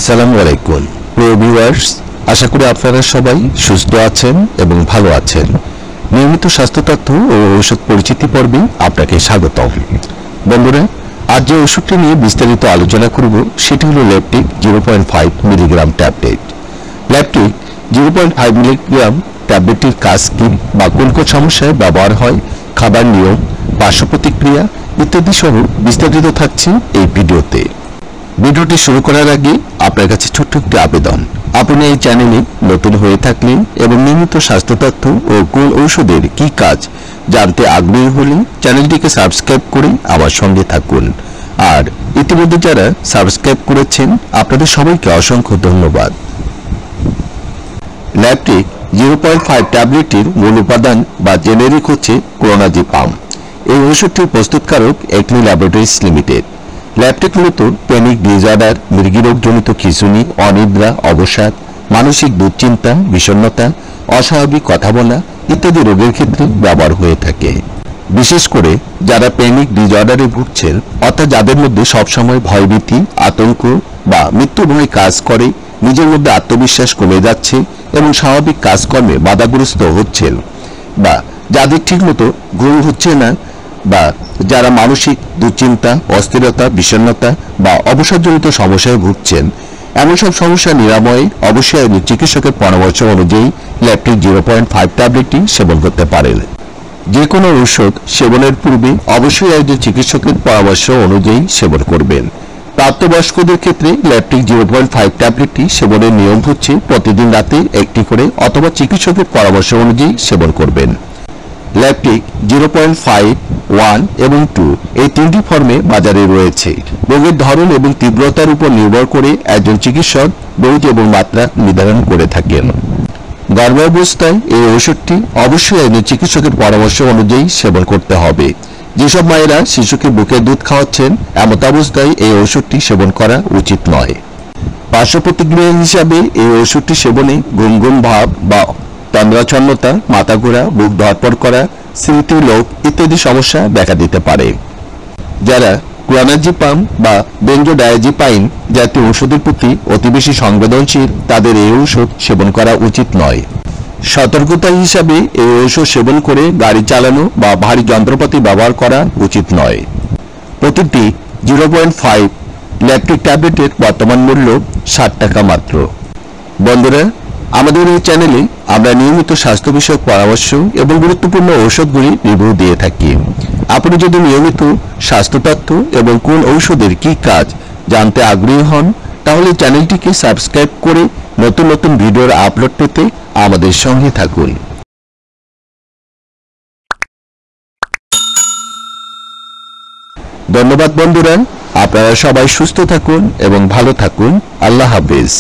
আসসালামু আলাইকুম প্রিয় ভিউয়ার্স, আশা করি আপনারা সবাই সুস্থ আছেন এবং ভালো আছেন। নিয়মিত স্বাস্থ্য তথ্য ও ঔষধ পরিচিতি পর্বে আপনাকে স্বাগতম। বন্ধুরা, আজ যে ওষুধটি নিয়ে বিস্তারিত আলোচনা করব সেটি হলো ল্যাপটিক 0.5 মিলিগ্রাম ট্যাবলেট। ল্যাপটিক 0.5 মিলিগ্রাম ট্যাবলেটটির কাজ কি বা কোন কোন সমস্যায় ব্যবহার হয়, খাবার নিয়ম, পার্শ্ব প্রতিক্রিয়া ইত্যাদি সহ বিস্তারিত থাকছে এই ভিডিওতে। ভিডিওটি শুরু করার আগে আপনার কাছে ছোট্ট একটি আবেদন, আপনি এই চ্যানেলে নতুন হয়ে থাকলে এবং নিয়মিত স্বাস্থ্য তথ্য ও কোন ঔষধের কি কাজ জানতে আগ্রহী হলে চ্যানেলটিকে সাবস্ক্রাইব করে আমার সঙ্গে থাকুন। আর ইতিমধ্যে যারা সাবস্ক্রাইব করেছেন আপনাদের সবাইকে অসংখ্য ধন্যবাদ। ল্যাপটিক 0.5 ট্যাবলেটটির মূল উপাদান বা জেনেরিক হচ্ছে ক্লোনাজিপাম। এই ওষুধটির প্রস্তুতকারক একমি ল্যাবরেটরিজ লিমিটেড। ল্যাপটিক মূলত প্যানিক ডিসঅর্ডার, মৃগীরোগজনিত খিঁচুনি, অনিদ্রা, অবসাদ, মানসিক দুশ্চিন্তা, বিষণ্ণতা, অস্বাভাবিক কথা বলা ইত্যাদি রোগের ক্ষেত্রে ব্যবহার হয়ে থাকে। বিশেষ করে যারা প্যানিক ডিসঅর্ডারে ভুগছেন, অর্থাৎ যাদের মধ্যে সবসময় ভয়ভীতি, আতঙ্ক বা মৃত্যু ভয় কাজ করে, নিজের মধ্যে আত্মবিশ্বাস কমে যাচ্ছে এবং স্বাভাবিক কাজকর্মে বাধাগ্রস্ত হচ্ছেন, বা যাদের ঠিকমতো ঘুম হচ্ছে না, বা যারা মানসিক দুশ্চিন্তা, অস্থিরতা, বিষণ্ণতা বা অবসাদজনিত সমস্যায় ভুগছেন, এমন সব সমস্যা নিরাময়ে অবশ্যই চিকিৎসকের পরামর্শ অনুযায়ী ল্যাপটিক 0.5 ট্যাবলেটটি সেবন করতে পারেন। যে কোনো ঔষধ সেবনের পূর্বে অবশ্যই একজন চিকিৎসকের পরামর্শ অনুযায়ী সেবন করবেন। প্রাপ্তবয়স্কদের ক্ষেত্রে ল্যাপটিক 0.5 ট্যাবলেটটি সেবনের নিয়ম হচ্ছে প্রতিদিন রাতে একটি করে অথবা চিকিৎসকের পরামর্শ অনুযায়ী সেবন করবেন। ল্যাপটিক 0.5, 1 এবং 2 এই তিনটি ফর্মে বাজারে রয়েছে। রোগের ধরন এবং তীব্রতার উপর নির্ভর করে একজন চিকিৎসক ডোজ এবং মাত্রা নির্ধারণ করে থাকেন। গর্ভাবস্থায় এই ওষুধটি অবশ্যই একজন চিকিৎসকের পরামর্শ অনুযায়ী সেবন করতে হবে। যেসব মায়েরা শিশুকে বুকের দুধ খাওয়াচ্ছেন, এমত অবস্থায় এই ওষুধটি সেবন করা উচিত নয়। পার্শ্ব প্রতিক্রিয়া হিসাবে এই ওষুধটি সেবনে ঘুম ঘুম ভাব বা তন্দ্রাচ্ছন্নতা, মাথা ঘোরা, বুক ধড়ফড় করা, স্মৃতিলোপ ইত্যাদি সমস্যা দেখা দিতে পারে। যারা ক্লোনাজিপাম বা বেনজোডায়াজিপাইন জাতীয় ওষুধের প্রতি অতি বেশি সংবেদনশীল, তাদের এই ঔষধ সেবন করা উচিত নয়। সতর্কতা হিসাবে এই ঔষধ সেবন করে গাড়ি চালানো বা ভারী যন্ত্রপাতি ব্যবহার করা উচিত নয়। প্রতিটি 0.5 ল্যাপটিক ট্যাবলেটের বর্তমান মূল্য 60 টাকা মাত্র। বন্ধুরা, আমাদের এই চ্যানেলে আমরা নিয়মিত স্বাস্থ্য বিষয়ক পরামর্শ এবং গুরুত্বপূর্ণ ঔষধগুলি রিভিউ দিয়ে থাকি। আপনি যদি নিয়মিত স্বাস্থ্য তথ্য এবং কোন ঔষধের কি কাজ জানতে আগ্রহী হন, তাহলে চ্যানেলটিকে সাবস্ক্রাইব করে নতুন নতুন ভিডিওর আপলোড পেতে আমাদের সঙ্গে থাকুন। ধন্যবাদ বন্ধুরা, আপনারা সবাই সুস্থ থাকুন এবং ভালো থাকুন। আল্লাহ হাফেজ।